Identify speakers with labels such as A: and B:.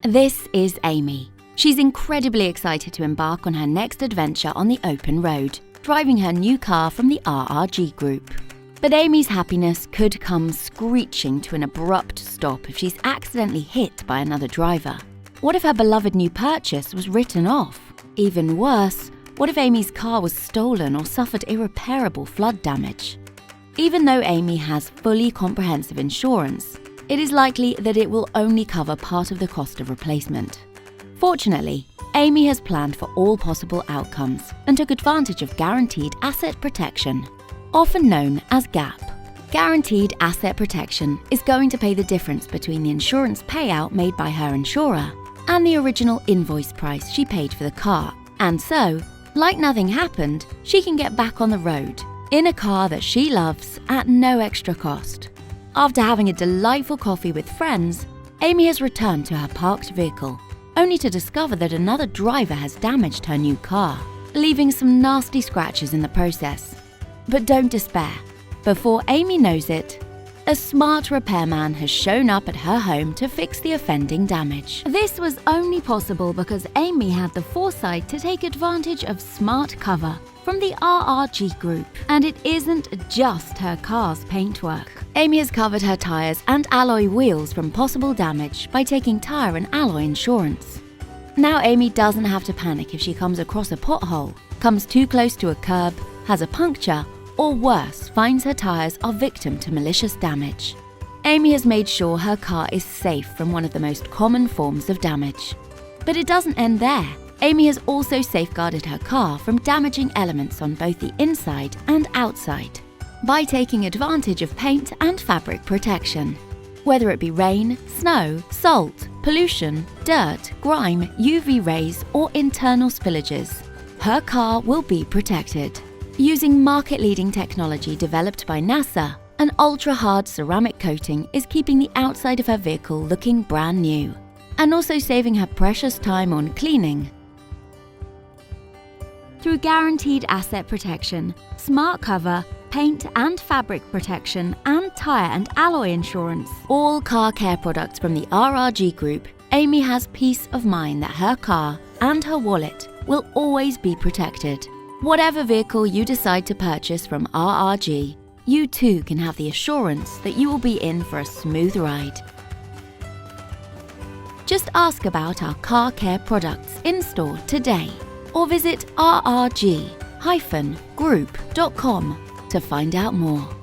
A: This is Amy. She's incredibly excited to embark on her next adventure on the open road, driving her new car from the RRG Group. But Amy's happiness could come screeching to an abrupt stop if she's accidentally hit by another driver. What if her beloved new purchase was written off? Even worse, what if Amy's car was stolen or suffered irreparable flood damage? Even though Amy has fully comprehensive insurance, it is likely that it will only cover part of the cost of replacement. Fortunately, Amy has planned for all possible outcomes and took advantage of Guaranteed Asset Protection, often known as GAP. Guaranteed Asset Protection is going to pay the difference between the insurance payout made by her insurer and the original invoice price she paid for the car, and so, like nothing happened, she can get back on the road in a car that she loves at no extra cost. After having a delightful coffee with friends, Amy has returned to her parked vehicle, only to discover that another driver has damaged her new car, leaving some nasty scratches in the process. But don't despair. Before Amy knows it, a smart repairman has shown up at her home to fix the offending damage. This was only possible because Amy had the foresight to take advantage of Smart Cover from the RRG Group. And it isn't just her car's paintwork. Amy has covered her tyres and alloy wheels from possible damage by taking tyre and alloy insurance. Now Amy doesn't have to panic if she comes across a pothole, comes too close to a curb, has a puncture, or worse, finds her tyres are victim to malicious damage. Amy has made sure her car is safe from one of the most common forms of damage. But it doesn't end there. Amy has also safeguarded her car from damaging elements on both the inside and outside by taking advantage of paint and fabric protection. Whether it be rain, snow, salt, pollution, dirt, grime, UV rays, or internal spillages, her car will be protected. Using market-leading technology developed by NASA, an ultra-hard ceramic coating is keeping the outside of her vehicle looking brand new, and also saving her precious time on cleaning. Through Guaranteed Asset Protection, Smart Cover, paint and fabric protection, and tyre and alloy insurance, all car care products from the RRG Group, Amy has peace of mind that her car and her wallet will always be protected. Whatever vehicle you decide to purchase from RRG, you too can have the assurance that you will be in for a smooth ride. Just ask about our car care products in store today, or visit rrg-group.com to find out more.